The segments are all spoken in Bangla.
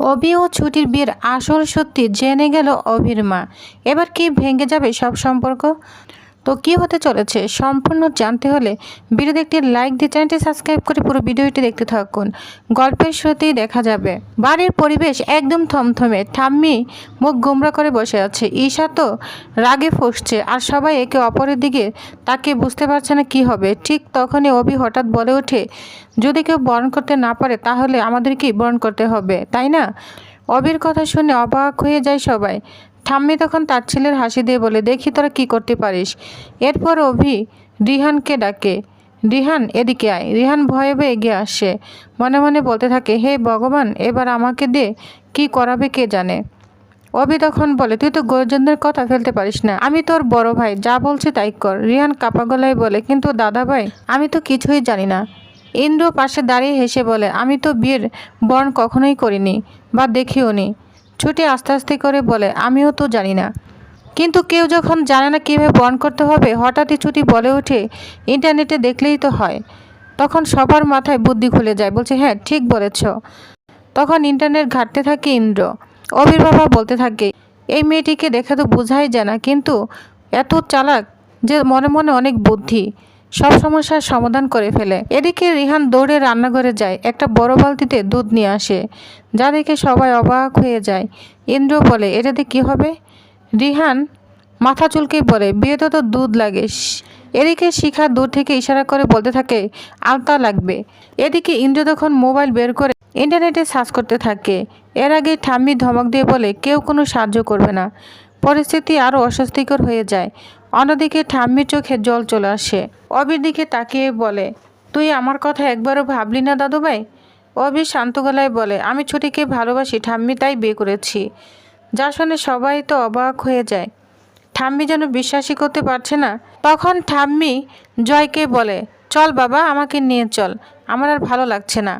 অভি ও ছুটির বিয়ের আসল সত্যি জেনে গেল অভির মা। এবার কি ভেঙে যাবে সব সম্পর্ক? তো কি হতে চলেছে সম্পূর্ণ জানতে হলে ভিডিওতে একটি লাইক দিয়ে চ্যানেলটি সাবস্ক্রাইব করে পুরো ভিডিওটি দেখতে থাকুন। গল্পের শুরুতেই দেখা যাবে বাড়ির পরিবেশ একদম থমথমে। ঠাম্মি মুখ গোমরা করে বসে আছে, ঈশা তো রাগে ফুঁসছে, আর সবাই একে অপরের দিকে তাকে বুঝতে পারছে না কি হবে। ঠিক তখনই অভি হঠাৎ বলে ওঠে, যদি কেউ বরণ করতে না পারে তাহলে আমাদেরকেই বরণ করতে হবে, তাই না? অভির কথা শুনে অবাক হয়ে যায় সবাই। ঠাম্মি তখন তার ছেলের হাসি দিয়ে বলে, দেখি তোরা কি করতে পারিস। এরপর অভি রিহানকে ডাকে, রিহান এদিকে আয়। রিহান ভয়ে ভয়ে এগিয়ে আসে, মনে মনে বলতে থাকে, হে ভগবান, এবার আমাকে দিয়ে কি করাবে কে জানে। অভি তখন বলে, তুই তো গুরুজনদের কথা ফেলতে পারিস না, আমি তোর বড় ভাই, যা বলছে তাই কর। রিহান কাপা গলায় বলে, কিন্তু দাদা ভাই, আমি তো কিছুই জানি না। ইন্দ্র পাশে দাঁড়িয়ে হেসে বলে, আমি তো বিয়ের বরণ কখনোই করিনি বা দেখিও নি। ছুটি আস্তে আস্তে করে বলে, আমিও তো জানি না। কিন্তু কেউ যখন জানে না কীভাবে বরণ করতে হবে, হঠাৎই ছুটি বলে ওঠে, ইন্টারনেটে দেখলেই তো হয়। তখন সবার মাথায় বুদ্ধি খুলে যায়, বলছে, হ্যাঁ ঠিক বলেছ। তখন ইন্টারনেট ঘাঁটতে থাকে ইন্দ্র। অভির বাবা বলতে থাকে, এই মেয়েটিকে দেখে তো বোঝাই যায় না, কিন্তু এত চালাক যে মনে মনে অনেক বুদ্ধি, সব সমস্যার সমাধান করে ফেলে। এদিকে রিহান দৌড়ে রান্নাঘরে যায়, একটা বড় বালতিতে দুধ নিয়ে আসে, যা দেখে সবাই অবাক হয়ে যায়। ইন্দ্র বলে, এটাতে কি হবে? রিহান মাথা চুলকে বলে, বিয়েতে তো দুধ লাগে। এদিকে শিখা দূর থেকে ইশারা করে বলতে থাকে, আলতা লাগবে। এদিকে ইন্দ্র তখন মোবাইল বের করে ইন্টারনেটে সার্চ করতে থাকে। এর আগে ঠাম্মি ধমক দিয়ে বলে, কেউ কোনো সাহায্য করবে না। পরিস্থিতি আরও অস্বস্তিকর হয়ে যায়। অন্যদিকে ঠাম্মির চোখে জল চলে আসে। অবির দিকে তাকিয়ে বলে, তুই আমার কথা একবারও ভাবলি না দাদু ভাই? অবি শান্ত গলায় বলে, আমি ছুটিকে ভালোবাসি ঠাম্মি, তাই বিয়ে করেছি। যা শুনে সবাই তো অবাক হয়ে যায়। ঠাম্মি যেন বিশ্বাসই করতে পারছে না। তখন ঠাম্মি জয়কে বলে, চল বাবা, আমাকে নিয়ে চল, আমার আর ভালো লাগছে না।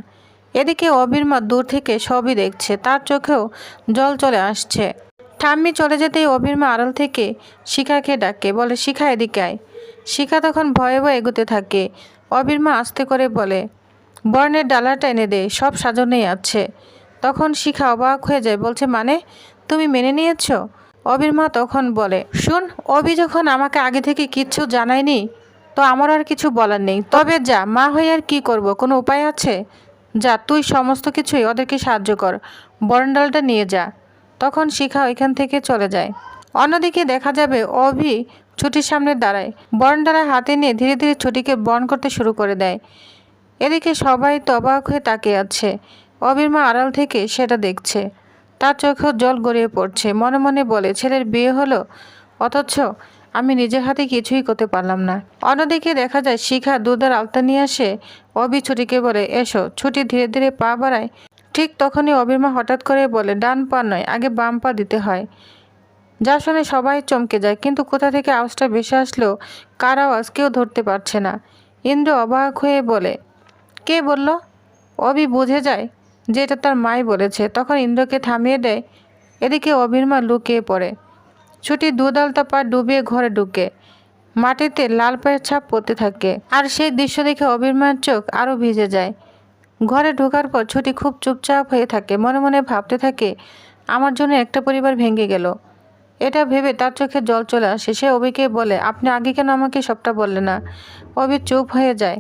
এদিকে অবির মা দূর থেকে সবই দেখছে, তার চোখেও জল চলে আসছে। ঠাম্মি চলে যেতেই অবির মা আড়াল থেকে শিখাকে ডাকে, বলে, শিখা এদিকে আয়। শিখা তখন ভয়ে ভয়ে এগোতে থাকে। অবির মা আস্তে করে বলে, বর্ণের ডালাটা এনে দে, সব সাজানোই আছে। তখন শিখা অবাক হয়ে যায়, বলছে, মানে তুমি মেনে নিয়েছ? অবির মা তখন বলে, শুন, অবি যখন আমাকে আগে থেকে কিচ্ছু জানায়নি, তো আমার আর কিছু বলার নেই। তবে যা, মা হয়ে আর কি করব, কোনো উপায় আছে? যা, তুই সমস্ত কিছুই ওদেরকে সাহায্য কর, বরণডালটা নিয়ে যা। তখন শিখা ওইখান থেকে চলে যায়। অন্যদিকে দেখা যাবে অভি ছুটির সামনে দাঁড়ায়, বরণডালা হাতে নিয়ে ধীরে ধীরে ছুটিকে বরণ করতে শুরু করে দেয়। এদিকে সবাই তো অবাক হয়ে তাকিয়ে আছে। অবির মা আড়াল থেকে সেটা দেখছে, তার চোখেও জল গড়িয়ে পড়ছে। মনে মনে বলে, ছেলের বিয়ে হলো, অথচ আমি নিজের হাতে কিছুই করতে পারলাম না। অন্যদিকে দেখা যায় শিখা দুধের আলতা নিয়ে আসে। অবি ছুটিকে বলে, এসো। ছুটি ধীরে ধীরে পা বাড়ায়। ঠিক তখনই অবির মা হঠাৎ করে বলে, ডান পা নয়, আগে বাম পা দিতে হয়। যা শুনে সবাই চমকে যায়, কিন্তু কোথা থেকে আওয়াজটা ভেসে আসলো, কার আওয়াজ কেউ ধরতে পারছে না। ইন্দ্র অবাক হয়ে বলে, কে বলল? অবি বুঝে যায় যে এটা তার মাই বলেছে, তখন ইন্দ্রকে থামিয়ে দেয়। এদিকে অবির মা লুকিয়ে পড়ে। ছুটি দুধ আলতা পা ডুবিয়ে ঘরে ঢুকে মাটিতে লাল পায়ের ছাপ পড়তে থাকে, আর সেই দৃশ্য দেখে অবির মায়ের চোখ আরও ভিজে যায়। ঘরে ঢোকার পর ছুটি খুব চুপচাপ হয়ে থাকে, মনে মনে ভাবতে থাকে, আমার জন্য একটা পরিবার ভেঙে গেল। এটা ভেবে তার চোখে জল চলে আসে। সে অবিকে বলে, আপনি আগে কেন আমাকে সবটা বললেন না? অবি চুপ হয়ে যায়।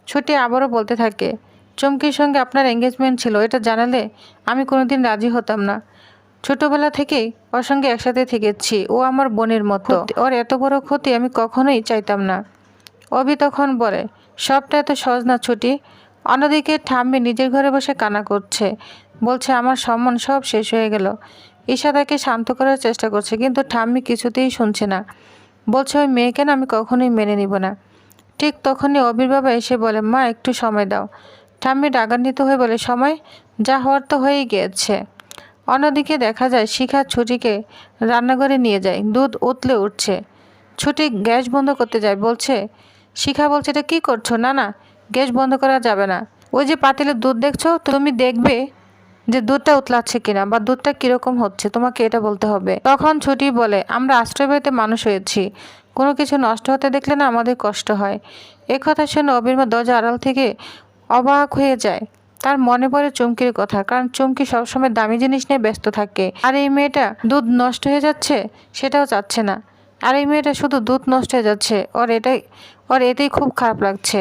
ছুটি আবারও বলতে থাকে, চুমকির সঙ্গে আপনার এঙ্গেজমেন্ট ছিল, এটা জানালে আমি কোনোদিন রাজি হতাম না। ছোটবেলা থেকেই ওর সঙ্গে একসাথে থেকেছি, ও আমার বোনের মতো, ওর এত বড় ক্ষতি আমি কখনোই চাইতাম না। অভি তখন বলে, সবটা এত সহজ না ছুটি। অন্যদিকে ঠাম্মি নিজের ঘরে বসে কান্না করছে, বলছে, আমার সম্মান সব শেষ হয়ে গেল। ঈশা তাকে শান্ত করার চেষ্টা করছে, কিন্তু ঠাম্মি কিছুতেই শুনছে না, বলছে, ওই মেয়েকে না আমি কখনোই মেনে নিব না। ঠিক তখনই অবির বাবা এসে বলে, মা একটু সময় দাও। ঠাম্মি রাগান্বিত হয়ে বলে, সময়? যা হওয়ার তো হয়েই গিয়েছে। অন্যদিকে দেখা যায় শিখা ছুটিকে রান্নাঘরে নিয়ে যায়, দুধ উতলে উঠছে। ছুটি গ্যাস বন্ধ করতে যায়, বলছে, শিখা বলছে, এটা কী করছো? না না, গ্যাস বন্ধ করা যাবে না। ওই যে পাতিলে দুধ দেখছো, তুমি দেখবে যে দুধটা উতলাচ্ছে কিনা, বা দুধটা কীরকম হচ্ছে, তোমাকে এটা বলতে হবে। তখন ছুটি বলে, আমরা আশ্রয়বাড়িতে মানুষ হয়েছি, কোনো কিছু নষ্ট হতে দেখলে না আমাদের কষ্ট হয়। এ কথা শুনে অবির মা দরজা আড়াল থেকে অবাক হয়ে যায়। তার মনে পড়ে চুমকির কথা, কারণ চুমকি সবসময় দামি জিনিস নিয়ে ব্যস্ত থাকে। আর এই মেয়েটা দুধ নষ্ট হয়ে যাচ্ছে সেটাও চাচ্ছে না। আর এই মেয়েটা শুধু দুধ নষ্ট হয়ে যাচ্ছে, ওর এতেই খুব খারাপ লাগছে।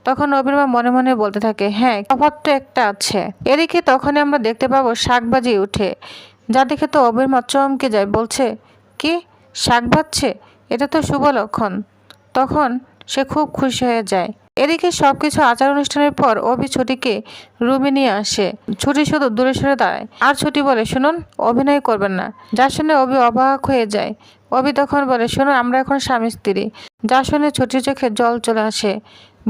তখন অবির মা মনে মনে বলতে থাকে, হ্যাঁ তফাৎ তো একটা আছে। এদিকে তখনই আমরা দেখতে পাবো শাক বাজিয়ে উঠে, যা দেখে তো অবির মা চমকে যায়, বলছে কি শাক বাজছে, এটা তো শুভ লক্ষণ। তখন সে খুব খুশি হয়ে যায়। এদিকে সবকিছু আচার অনুষ্ঠানের পর অভি ছুটিকে রুমে নিয়ে আসে। ছুটি শুধু দূরে সরে দাঁড়ায় আর ছুটি বলে, শুনুন অভিনয় করবেন না। যা শুনে অভি অবাক হয়ে যায়। অভি তখন বলে, শুনুন আমরা এখন স্বামী স্ত্রী। যা শুনে ছুটির চোখে জল চলে আসে,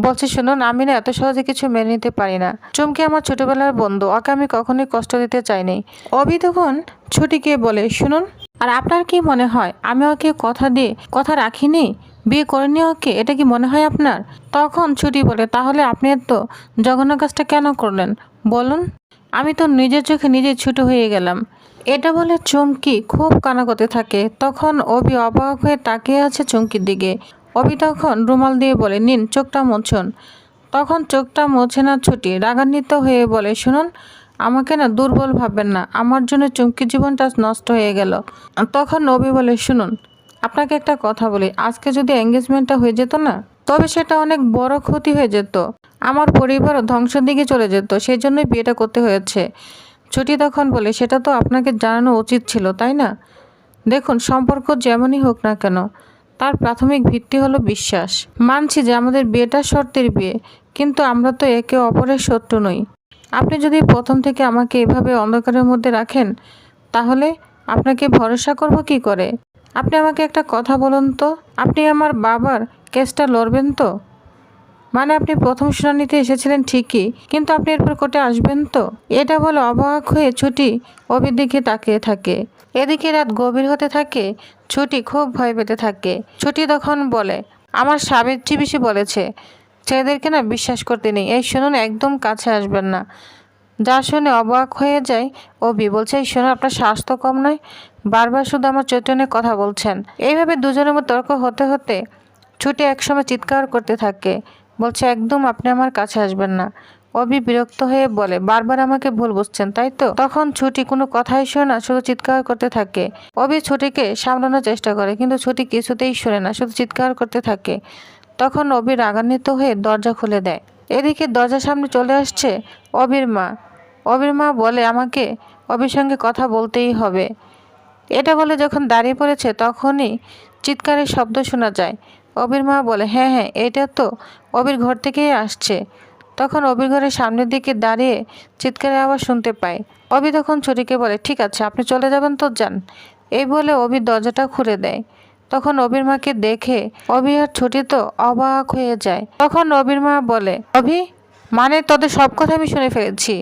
বলছে, শুনুন আমি না এত সহজে কিছু মেনে নিতে পারি না। চুমকি আমার ছোটবেলার বন্ধু, ওকে আমি কখনোই কষ্ট দিতে চাইনি। অভি তখন ছুটিকে বলে, শুনুন আর আপনার কি মনে হয় আমি ওকে কথা রাখিনি, বিয়ে করেনি ওকে, এটা কি মনে হয় আপনার? তখন ছুটি বলে, তাহলে আপনি এত জঘন্য কাজটা কেন করলেন বলুন? আমি তো নিজের চোখে নিজেই ছোট হয়ে গেলাম। এটা বলে চুমকি খুব কান্না করতে থাকে। তখন অভি অবাক হয়ে তাকিয়ে আছে চুমকির দিকে। অভি তখন রুমাল দিয়ে বলে, নিন চোখটা মুছুন। তখন চোখটা মুছে না ছুটি রাগান্বিত হয়ে বলে, শুনুন আমাকে না দুর্বল ভাববেন না, আমার জন্য চুমকির জীবনটা নষ্ট হয়ে গেল। তখন অভি বলে, শুনুন আপনাকে একটা কথা বলি, আজকে যদি এঙ্গেজমেন্টটা হয়ে যেত না, তবে সেটা অনেক বড় ক্ষতি হয়ে যেত, আমার পরিবারও ধ্বংসের দিকে চলে যেত, সেই জন্যই বিয়েটা করতে হয়েছে। ছুটি তখন বলে, সেটা তো আপনাকে জানানো উচিত ছিল তাই না? দেখুন সম্পর্ক যেমনই হোক না কেন, তার প্রাথমিক ভিত্তি হলো বিশ্বাস। মানছি যে আমাদের বিয়েটা শর্তের বিয়ে, কিন্তু আমরা তো একে অপরের শত্রু নই। আপনি যদি প্রথম থেকে আমাকে এভাবে অন্ধকারের মধ্যে রাখেন, তাহলে আপনাকে ভরসা করব কি করে? আপনি আমাকে একটা কথা বলুন তো, আপনি আমার বাবার কেসটা লড়বেন তো? মানে আপনি প্রথম শুনানিতে এসেছিলেন ঠিকই, কিন্তু আপনি এরপর কোর্টে আসবেন তো? এটা বলে অবাক হয়ে ছুটি অভির দিকে তাকিয়ে থাকে। এদিকে রাত গভীর হতে থাকে, ছুটি খুব ভয় পেতে থাকে। ছুটি তখন বলে, আমার সাবিত্রী বেশি বলেছে ছেলেদেরকে না বিশ্বাস করতে নেই, এই শুনুন একদম কাছে আসবেন না। যা শুনে অবাক হয়ে যায় অভি, বলছে, এই শুনুন আপনার স্বাস্থ্য কম নয়, বারবার শুধু আমার চরিত্র নিয়ে কথা বলছেন। এইভাবে দুজনের মধ্যে তর্ক হতে হতে ছুটি একসময় চিৎকার করতে থাকে, বলছে, একদম আপনি আমার কাছে আসবেন না। অভি বিরক্ত হয়ে বলে, বারবার আমাকে ভুল বুঝছেন তাই তো? তখন ছুটি কোনো কথাই শোনে না, শুধু চিৎকার করতে থাকে। অভি ছুটিকে সামলানোর চেষ্টা করে, কিন্তু ছুটি কিছুতেই শোনে না, শুধু চিৎকার করতে থাকে। তখন অভি রাগান্বিত হয়ে দরজা খুলে দেয়। এদিকে দরজার সামনে চলে আসছে অভির মা। অভির মা বলে, আমাকে অভির সঙ্গে কথা বলতেই হবে। এটা বলে যখন দাঁড়িয়ে পড়েছে, তখনই চিৎকারের শব্দ শোনা যায়। অভির মা বলে, হ্যাঁ হ্যাঁ এটা তো অভির ঘর থেকেই আসছে। তখন অভির ঘরের সামনের দিকে দাঁড়িয়ে চিৎকারের আওয়াজ শুনতে পায়। অভি তখন ছুটিকে বলে, ঠিক আছে আপনি চলে যাবেন তো যান। এই বলে অভি দরজাটা খুলে দেয়। তখন অভির মাকে দেখে অভি আর ছুটি তো অবাক হয়ে যায়। তখন অভির মা বলে, অভি মানে তোদের সব কথা আমি শুনে ফেলেছি,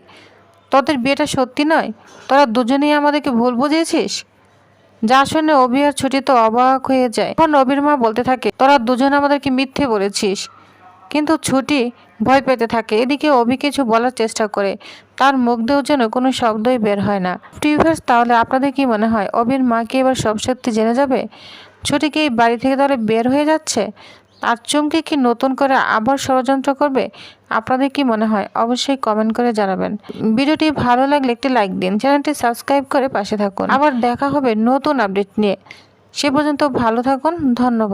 তোদের বিয়েটা সত্যি নয়, তোরা দুজনেই আমাদেরকে ভুল বুঝিয়েছিস। যা শুনে অভি আর ছুটি তো অবাক হয়ে যায়। তখন অভির মা বলতে থাকে, তোরা দুজন আমাদেরকে মিথ্যে বলেছিস। কিন্তু ছুটি ভয় পেতে থাকে। এদিকে অভি কিছু বলার চেষ্টা করে, তার মুখ দিয়েও যেন কোনো শব্দই বের হয় না। ভিউয়ার্স, তাহলে আপনাদের কি মনে হয় অভির মা কি এবার সব সত্যি জেনে যাবে? ছুটি কি এই বাড়ি থেকে তাহলে বের হয়ে যাচ্ছে? আর চুমকি কি নতুন করে আবার ষড়যন্ত্র করবে? আপনাদের কি মনে হয় অবশ্যই কমেন্ট করে জানাবেন। ভিডিওটি ভালো লাগলে একটি লাইক দিন, চ্যানেলটি সাবস্ক্রাইব করে পাশে থাকুন। আবার দেখা হবে নতুন আপডেট নিয়ে। সে পর্যন্ত ভালো থাকুন, ধন্যবাদ।